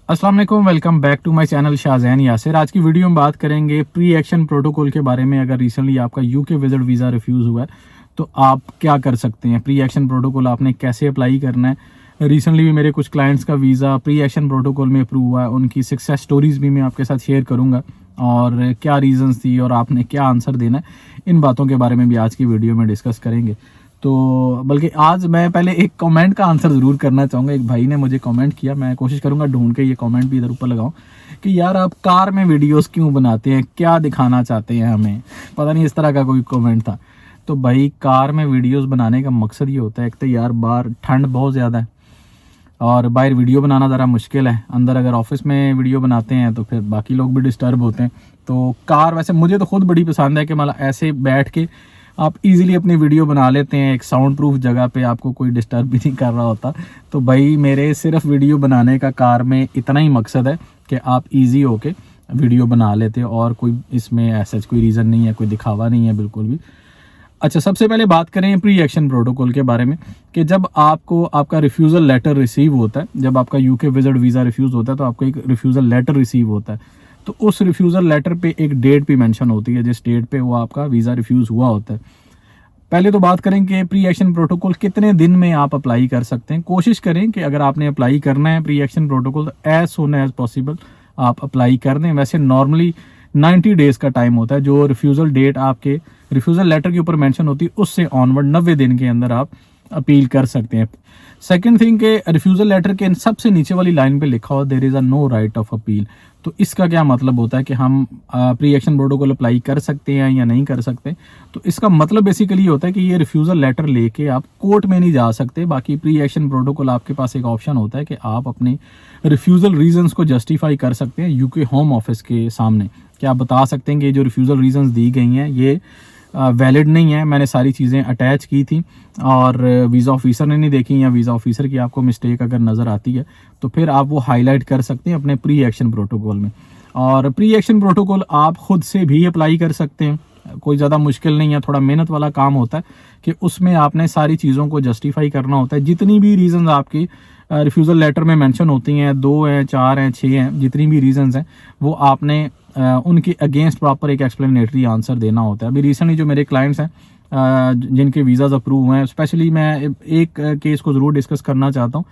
अस्सलाम वालेकुम, welcome back to my channel Shahzain Yasir. आज की वीडियो में बात करेंगे प्री एक्शन प्रोटोकॉल के बारे में। अगर रिसेंटली आपका यूके विजिट वीज़ा रिफ्यूज़ हुआ है तो आप क्या कर सकते हैं। प्री एक्शन प्रोटोकॉल आपने कैसे अप्लाई करना है। रिसेंटली भी मेरे कुछ क्लाइंट्स का वीज़ा प्री एक्शन प्रोटोकॉल में अप्रूव हुआ है, उनकी सक्सेस स्टोरीज़ भी मैं आपके साथ शेयर करूँगा और क्या रीज़न्स थी और आपने क्या आंसर देना है, इन बातों के बारे में भी आज की वीडियो में डिस्कस करेंगे। तो बल्कि आज मैं पहले एक कमेंट का आंसर ज़रूर करना चाहूँगा। एक भाई ने मुझे कमेंट किया, मैं कोशिश करूँगा ढूंढ के ये कमेंट भी इधर ऊपर लगाऊँ कि यार आप कार में वीडियोस क्यों बनाते हैं, क्या दिखाना चाहते हैं हमें। पता नहीं, इस तरह का कोई कमेंट था। तो भाई कार में वीडियोस बनाने का मकसद ये होता है, एक तो यार बाहर ठंड बहुत ज़्यादा है और बाहर वीडियो बनाना ज़रा मुश्किल है। अंदर अगर ऑफिस में वीडियो बनाते हैं तो फिर बाकी लोग भी डिस्टर्ब होते हैं। तो कार वैसे मुझे तो खुद बड़ी पसंद है कि मतलब ऐसे बैठ के आप इजीली अपनी वीडियो बना लेते हैं, एक साउंड प्रूफ जगह पे, आपको कोई डिस्टर्ब भी नहीं कर रहा होता। तो भाई मेरे सिर्फ वीडियो बनाने का कार में इतना ही मकसद है कि आप इजी होके वीडियो बना लेते हो और कोई इसमें ऐसा कोई रीज़न नहीं है, कोई दिखावा नहीं है बिल्कुल भी। अच्छा, सबसे पहले बात करें प्री एक्शन प्रोटोकॉल के बारे में कि जब आपको आपका रिफ्यूज़ल लेटर रिसीव होता है, जब आपका यूके विजिट वीज़ा रिफ्यूज़ होता है तो आपको एक रिफ्यूज़ल लेटर रिसीव होता है। तो उस रिफ्यूज़ल लेटर पे एक डेट भी मेंशन होती है जिस डेट पे वो आपका वीज़ा रिफ्यूज़ हुआ होता है। पहले तो बात करें कि प्री एक्शन प्रोटोकॉल कितने दिन में आप अप्लाई कर सकते हैं। कोशिश करें कि अगर आपने अप्लाई करना है प्री एक्शन प्रोटोकॉल तो एज सून एज पॉसिबल आप अप्लाई कर दें। वैसे नॉर्मली 90 डेज़ का टाइम होता है, जो रिफ्यूज़ल डेट आपके रिफ्यूज़ल लेटर के ऊपर मेंशन होती है उससे ऑनवर्ड 90 दिन के अंदर आप अपील कर सकते हैं। सेकंड थिंग के रिफ्यूज़ल लेटर के सबसे नीचे वाली लाइन पे लिखा हुआ there is a no right of appeal. तो इसका क्या मतलब होता है कि हम प्री एक्शन प्रोटोकॉल अप्लाई कर सकते हैं या नहीं कर सकते। तो इसका मतलब बेसिकली ये होता है कि ये रिफ्यूज़ल लेटर लेके आप कोर्ट में नहीं जा सकते। बाकी प्री एक्शन प्रोटोकॉल आपके पास एक ऑप्शन होता है कि आप अपने रिफ्यूज़ल रीजंस को जस्टिफाई कर सकते हैं यूके होम ऑफिस के सामने। कि आप बता सकते हैं कि जो रिफ्यूज़ल रीजंस दी गई हैं ये वैलिड नहीं है, मैंने सारी चीज़ें अटैच की थी और वीज़ा ऑफिसर ने नहीं देखी, या वीज़ा ऑफिसर की आपको मिस्टेक अगर नज़र आती है तो फिर आप वो हाईलाइट कर सकते हैं अपने प्री एक्शन प्रोटोकॉल में। और प्री एक्शन प्रोटोकॉल आप खुद से भी अप्लाई कर सकते हैं, कोई ज़्यादा मुश्किल नहीं है। थोड़ा मेहनत वाला काम होता है कि उसमें आपने सारी चीज़ों को जस्टिफाई करना होता है। जितनी भी रीज़न्स आपकी रिफ्यूज़ल लेटर में मेंशन होती हैं, 2 हैं, 4 हैं, 6 हैं, जितनी भी रीज़न्स हैं वो आपने उनके अगेंस्ट प्रॉपर एक एक्सप्लेनेटरी आंसर देना होता है। अभी रिसेंटली जो मेरे क्लाइंट्स हैं जिनके वीज़ाज अप्रूव हुए हैं, स्पेशली मैं एक केस को ज़रूर डिस्कस करना चाहता हूँ।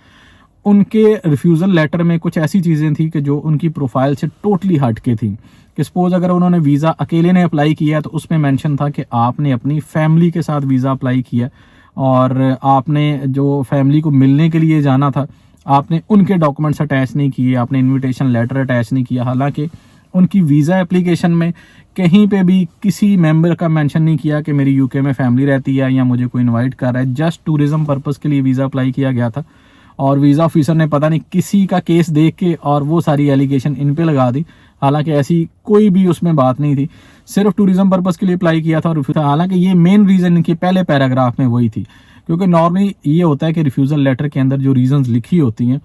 उनके रिफ्यूज़ल लेटर में कुछ ऐसी चीज़ें थी कि जो उनकी प्रोफाइल से टोटली हट के थी। कि सपोज़ अगर उन्होंने वीज़ा अकेले ने अप्लाई किया तो उसमें मेंशन था कि आपने अपनी फैमिली के साथ वीज़ा अप्लाई किया और आपने जो फैमिली को मिलने के लिए जाना था आपने उनके डॉक्यूमेंट्स अटैच नहीं किए, आपने इन्विटेशन लेटर अटैच नहीं किया। हालांकि उनकी वीज़ा एप्लीकेशन में कहीं पे भी किसी मेंबर का मेंशन नहीं किया कि मेरी यूके में फैमिली रहती है या मुझे कोई इनवाइट कर रहा है। जस्ट टूरिज्म पर्पस के लिए वीज़ा अप्लाई किया गया था और वीज़ा ऑफिसर ने पता नहीं किसी का केस देख के और वो सारी एलिगेशन इन पे लगा दी। हालांकि ऐसी कोई भी उसमें बात नहीं थी, सिर्फ टूरिज्म पर्पस के लिए अप्लाई किया था। और हालांकि ये मेन रीज़न इनके पहले पैराग्राफ में वही थी, क्योंकि नॉर्मली ये होता है कि रिफ्यूज़ल लेटर के अंदर जो रीज़न्स लिखी होती हैं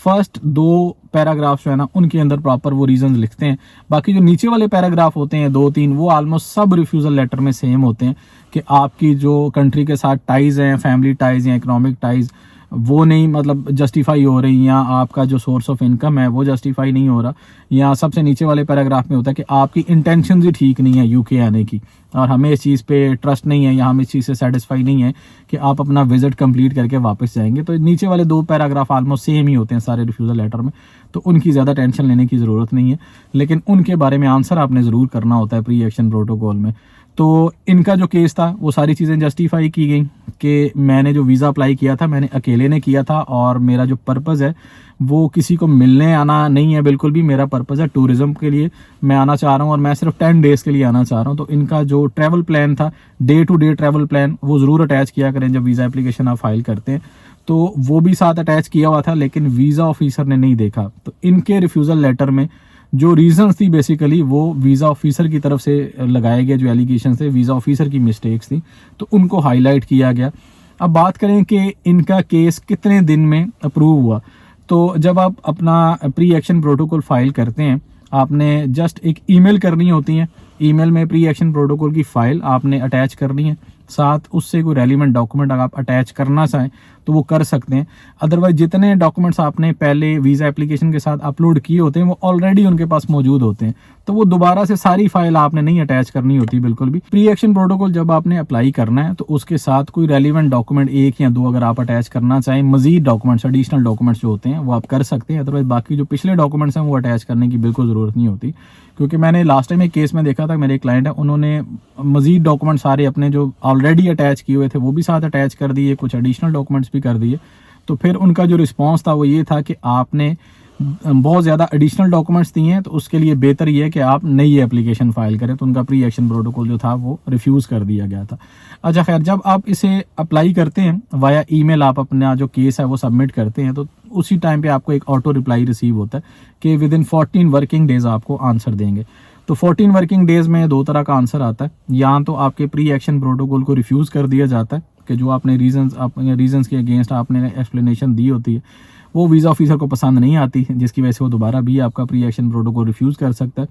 फर्स्ट 2 पैराग्राफ जो है ना उनके अंदर प्रॉपर वो रीजंस लिखते हैं। बाकी जो नीचे वाले पैराग्राफ होते हैं 2-3 वो ऑलमोस्ट सब रिफ्यूज़ल लेटर में सेम होते हैं कि आपकी जो कंट्री के साथ टाइज़ हैं, फैमिली टाइज़ या इकोनॉमिक टाइज़, वो नहीं मतलब जस्टिफाई हो रही, या आपका जो सोर्स ऑफ इनकम है वो जस्टिफाई नहीं हो रहा, या सबसे नीचे वाले पैराग्राफ में होता है कि आपकी इंटेंशन ही ठीक नहीं है यूके आने की और हमें इस चीज़ पे ट्रस्ट नहीं है या हम इस चीज़ से सेटिस्फाई नहीं है कि आप अपना विजिट कंप्लीट करके वापस जाएंगे। तो नीचे वाले 2 पैराग्राफ ऑलमोस्ट सेम ही होते हैं सारे रिफ्यूज़ल लेटर में, तो उनकी ज़्यादा टेंशन लेने की ज़रूरत नहीं है। लेकिन उनके बारे में आंसर आपने ज़रूर करना होता है प्री एक्शन प्रोटोकॉल में। तो इनका जो केस था वो सारी चीज़ें जस्टिफाई की गई कि मैंने जो वीज़ा अप्लाई किया था मैंने अकेले ने किया था और मेरा जो पर्पज़ है वो किसी को मिलने आना नहीं है बिल्कुल भी। मेरा पर्पज़ है टूरिज़्म के लिए मैं आना चाह रहा हूँ और मैं सिर्फ 10 डेज़ के लिए आना चाह रहा हूँ। तो इनका जो ट्रैवल प्लान था, day to day travel plan, वो ज़रूर अटैच किया करें जब वीज़ा एप्लीकेशन आप फाइल करते हैं। तो वो भी साथ अटैच किया हुआ था, लेकिन वीज़ा ऑफिसर ने नहीं देखा। तो इनके रिफ्यूज़ल लेटर में जो रीजंस थी बेसिकली वो वीज़ा ऑफिसर की तरफ से लगाए गए, जो एलिगेशन थे वीज़ा ऑफिसर की मिस्टेक्स थी, तो उनको हाईलाइट किया गया। अब बात करें कि इनका केस कितने दिन में अप्रूव हुआ। तो जब आप अपना प्री एक्शन प्रोटोकॉल फाइल करते हैं आपने जस्ट एक ईमेल करनी होती है, ईमेल में प्री एक्शन प्रोटोकॉल की फ़ाइल आपने अटैच करनी है, साथ उससे कोई रेलिवेंट डॉक्यूमेंट अगर आप अटैच करना चाहें तो वो कर सकते हैं। अदरवाइज जितने डॉक्यूमेंट्स आपने पहले वीज़ा एप्लीकेशन के साथ अपलोड किए होते हैं वो ऑलरेडी उनके पास मौजूद होते हैं, तो वो दोबारा से सारी फाइल आपने नहीं अटैच करनी होती बिल्कुल भी। प्री एक्शन प्रोटोकॉल जब आपने अप्लाई करना है तो उसके साथ कोई रेलिवेंट डॉक्यूमेंट 1 या 2 अगर आप अटैच करना चाहें, मजीद डॉक्यूमेंट्स एडिशनल डॉक्यूमेंट्स जो होते हैं वो आप कर सकते हैं। अदरवाइज बाकी जो पिछले डॉक्यूमेंट्स हैं वो अटैच करने की बिल्कुल ज़रूरत नहीं होती, क्योंकि मैंने लास्ट टाइम एक केस में देखा था, मेरे क्लाइंट है उन्होंने मजीद डॉक्यूमेंट सारे अपने जो ऑलरेडी अटैच किए हुए थे वो भी साथ अटैच कर दिए, कुछ एडिशनल डॉक्यूमेंट्स भी कर दिए। तो फिर उनका जो रिस्पॉन्स था वो ये था कि आपने बहुत ज़्यादा एडिशनल डॉक्यूमेंट्स दिए हैं, तो उसके लिए बेहतर ये है कि आप नई एप्लीकेशन फाइल करें। तो उनका प्री एक्शन प्रोटोकॉल जो था वो रिफ्यूज़ कर दिया गया था। अच्छा खैर, जब आप इसे अप्लाई करते हैं वाया ईमेल, आप अपना जो केस है वो सबमिट करते हैं, तो उसी टाइम पे आपको एक ऑटो रिप्लाई रिसीव होता है कि विद इन 14 वर्किंग डेज आपको आंसर देंगे। तो 14 वर्किंग डेज में 2 तरह का आंसर आता है, या तो आपके प्री एक्शन प्रोटोकॉल को रिफ्यूज़ कर दिया जाता है कि जो आपने रीजंस के अगेंस्ट आपने एक्सप्लेनेशन दी होती है वो वीज़ा ऑफिसर को पसंद नहीं आती, जिसकी वजह से वो दोबारा भी आपका प्री एक्शन प्रोटोकॉल रिफ्यूज़ कर सकता है।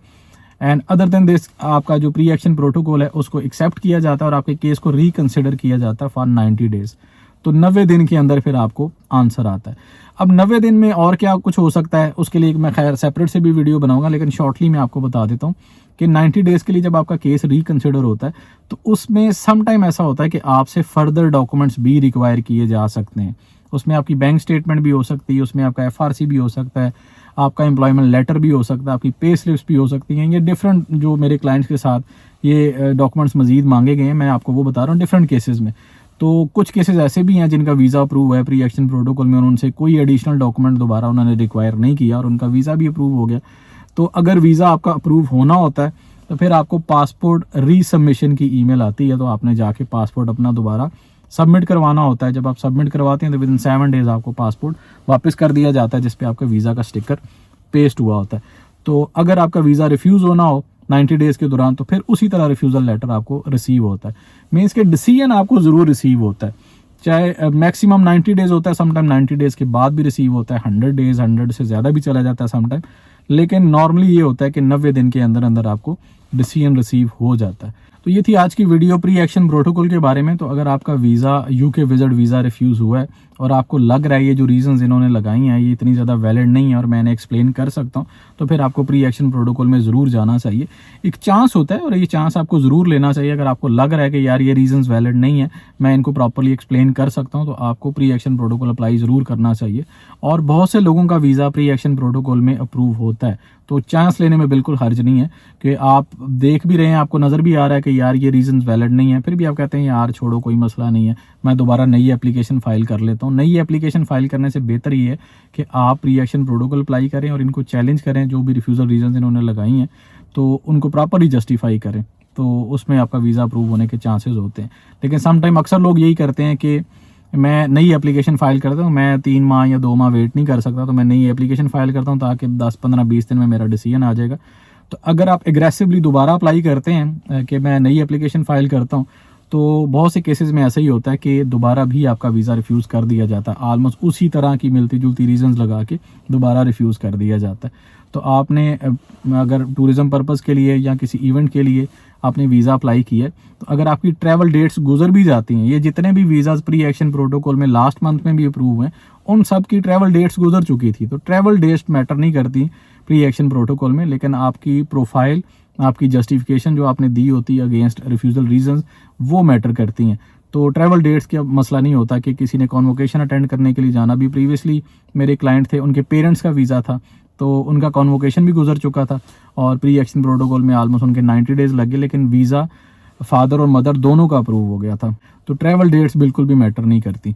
एंड अदर देन दिस, आपका जो प्री एक्शन प्रोटोकॉल है उसको एक्सेप्ट किया जाता है और आपके केस को रिकंसिडर किया जाता है फॉर 90 डेज। तो 90 दिन के अंदर फिर आपको आंसर आता है। अब 90 दिन में और क्या कुछ हो सकता है उसके लिए मैं खैर सेपरेट से भी वीडियो बनाऊंगा, लेकिन शॉर्टली मैं आपको बता देता हूँ कि 90 डेज के लिए जब आपका केस रिकंसिडर होता है तो उसमें सम टाइम ऐसा होता है कि आपसे फर्दर डॉक्यूमेंट्स भी रिक्वायर किए जा सकते हैं। उसमें आपकी बैंक स्टेटमेंट भी हो सकती है, उसमें आपका FRC भी हो सकता है, आपका एम्प्लॉयमेंट लेटर भी हो सकता है, आपकी पे स्लिप्स भी हो सकती हैं। ये डिफरेंट जो मेरे क्लाइंट्स के साथ ये डॉक्यूमेंट्स मजीद मांगे गए हैं, मैं आपको वो बता रहा हूँ डिफरेंट केसेस में। तो कुछ केसेस ऐसे भी हैं जिनका वीज़ा अप्रूव है प्री एक्शन प्रोटोकॉल में, उनसे कोई एडिशनल डॉक्यूमेंट दोबारा उन्होंने रिक्वायर नहीं किया और उनका वीज़ा भी अप्रूव हो गया। तो अगर वीज़ा आपका अप्रूव होना होता है तो फिर आपको पासपोर्ट रीसबमिशन की ईमेल आती है, तो आपने जाके पासपोर्ट अपना दोबारा सबमिट करवाना होता है। जब आप सबमिट करवाते हैं तो विद इन 7 डेज आपको पासपोर्ट वापस कर दिया जाता है, जिस पे आपका वीज़ा का स्टिकर पेस्ट हुआ होता है। तो अगर आपका वीज़ा रिफ्यूज़ होना हो 90 डेज़ के दौरान तो फिर उसी तरह रिफ्यूज़ल लेटर आपको रिसीव होता है। मीन्स के डिसीजन आपको ज़रूर रिसीव होता है, चाहे मैक्सिमम 90 डेज़ होता है, समटाइम 90 डेज़ के बाद भी रिसीव होता है, 100 डेज़ 100 से ज़्यादा भी चला जाता है समटाइम, लेकिन नॉर्मली ये होता है कि 90 दिन के अंदर अंदर आपको डिसीजन रिसीव हो जाता है। तो ये थी आज की वीडियो प्री एक्शन प्रोटोकॉल के बारे में। तो अगर आपका visa UK visit visa refuse हुआ है और आपको लग रहा है ये जो रीजंस इन्होंने लगाई हैं ये इतनी ज़्यादा वैलिड नहीं है और मैंने एक्सप्लेन कर सकता हूँ, तो फिर आपको प्री एक्शन प्रोटोकॉल में ज़रूर जाना चाहिए। एक चांस होता है और ये चांस आपको ज़रूर लेना चाहिए। अगर आपको लग रहा है कि यार ये रीजंस वैलिड नहीं है, मैं इनको प्रॉपर्ली एक्सप्लेन कर सकता हूँ, तो आपको प्री एक्शन प्रोटोकॉल अप्लाई ज़रूर करना चाहिए। और बहुत से लोगों का वीज़ा प्री एक्शन प्रोटोकॉल में अप्रूव होता है, तो चांस लेने में बिल्कुल हर्ज नहीं है कि आप देख भी रहे हैं, आपको नज़र भी आ रहा है कि यार ये रीजंस वैलिड नहीं है, फिर भी आप कहते हैं यार छोड़ो कोई मसला नहीं है, मैं दोबारा नई एप्लीकेशन फ़ाइल कर लेता हूँ। नई एप्लीकेशन फ़ाइल करने से बेहतर ये है कि आप प्री एक्शन प्रोटोकॉल अप्लाई करें और इनको चैलेंज करें, जो भी रिफ्यूज़ल रीजंस इन्होंने लगाई हैं तो उनको प्रॉपरली जस्टिफाई करें, तो उसमें आपका वीज़ा अप्रूव होने के चांसेस होते हैं। लेकिन सम टाइम अक्सर लोग यही करते हैं कि मैं नई एप्लीकेशन फ़ाइल करता हूँ, मैं 3 माह या 2 माह वेट नहीं कर सकता, तो मैं नई एप्लीकेशन फ़ाइल करता हूँ ताकि 10, 15, 20 दिन में मेरा डिसीजन आ जाएगा। तो अगर आप एग्रेसिवली दोबारा अप्लाई करते हैं कि मैं नई एप्लीकेशन फ़ाइल करता हूँ, तो बहुत से केसेस में ऐसा ही होता है कि दोबारा भी आपका वीज़ा रिफ्यूज़ कर दिया जाता है, आलमोस्ट उसी तरह की मिलती जुलती रीजंस लगा के दोबारा रिफ्यूज़ कर दिया जाता है। तो आपने अगर टूरिज़म पर्पज़ के लिए या किसी इवेंट के लिए आपने वीज़ा अप्लाई किया है, तो अगर आपकी ट्रैवल डेट्स गुजर भी जाती हैं, ये जितने भी वीज़ाज़ प्री एक्शन प्रोटोकॉल में लास्ट मंथ में भी अप्रूव हैं, उन सब की ट्रैवल डेट्स गुजर चुकी थी। तो ट्रैवल डेट्स मैटर नहीं करती प्री एक्शन प्रोटोकॉल में, लेकिन आपकी प्रोफाइल, आपकी जस्टिफिकेशन जो आपने दी होती है अगेंस्ट रिफ्यूज़ल रीजंस, वो मैटर करती हैं। तो ट्रैवल डेट्स का मसला नहीं होता कि किसी ने कॉन्वोकेशन अटेंड करने के लिए जाना भी, प्रीवियसली मेरे क्लाइंट थे उनके पेरेंट्स का वीज़ा था तो उनका कॉन्वोकेशन भी गुजर चुका था और प्री एक्शन प्रोटोकॉल में ऑलमोस्ट उनके 90 डेज़ लगे, लेकिन वीज़ा फादर और मदर दोनों का अप्रूव हो गया था। तो ट्रैवल डेट्स बिल्कुल भी मैटर नहीं करती।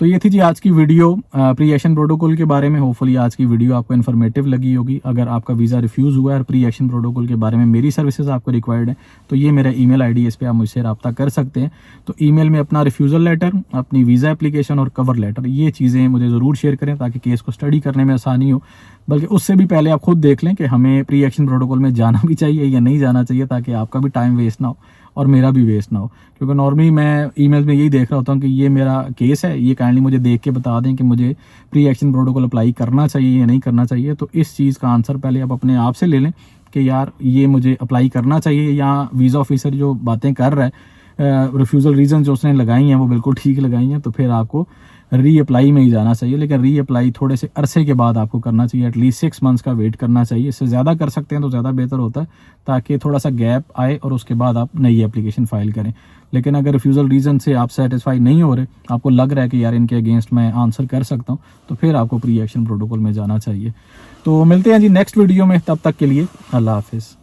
तो ये थी जी आज की वीडियो प्री एक्शन प्रोटोकॉल के बारे में। होपफुली आज की वीडियो आपको इन्फॉर्मेटिव लगी होगी। अगर आपका वीज़ा रिफ्यूज़ हुआ है और प्री एक्शन प्रोटोकॉल के बारे में मेरी सर्विसेज आपको रिक्वायर्ड है, तो ये मेरा ईमेल आईडी, इस पर आप मुझसे रब्ता कर सकते हैं। तो ईमेल में अपना रिफ्यूज़ल लेटर, अपनी वीज़ा एप्लीकेशन और कवर लेटर, ये चीज़ें मुझे ज़रूर शेयर करें ताकि केस को स्टडी करने में आसानी हो। बल्कि उससे भी पहले आप खुद देख लें कि हमें प्री एक्शन प्रोटोकॉल में जाना भी चाहिए या नहीं जाना चाहिए, ताकि आपका भी टाइम वेस्ट ना हो और मेरा भी वेस्ट ना हो। क्योंकि नॉर्मली मैं ईमेल में यही देख रहा होता हूँ कि ये मेरा केस है, ये काइंडली मुझे देख के बता दें कि मुझे प्री एक्शन प्रोटोकॉल अप्लाई करना चाहिए या नहीं करना चाहिए। तो इस चीज़ का आंसर पहले आप अपने आप से ले लें कि यार ये मुझे अप्लाई करना चाहिए, या वीज़ा ऑफिसर जो बातें कर रहा है, रिफ्यूज़ल रीज़न जो उसने लगाई हैं वो बिल्कुल ठीक लगाई हैं, तो फिर आपको री अप्लाई में ही जाना चाहिए, लेकिन री अप्लाई थोड़े से अरसे के बाद आपको करना चाहिए, एटलीस्ट 6 मंथ्स का वेट करना चाहिए। इससे ज़्यादा कर सकते हैं तो ज़्यादा बेहतर होता है, ताकि थोड़ा सा गैप आए और उसके बाद आप नई एप्लीकेशन फाइल करें। लेकिन अगर रिफ्यूज़ल रीज़न से आप सेटिस्फाई नहीं हो रहे, आपको लग रहा है कि यार इनके अगेंस्ट मैं आंसर कर सकता हूँ, तो फिर आपको प्री एक्शन प्रोटोकॉल में जाना चाहिए। तो मिलते हैं जी नेक्स्ट वीडियो में, तब तक के लिए अल्लाह हाफिज़।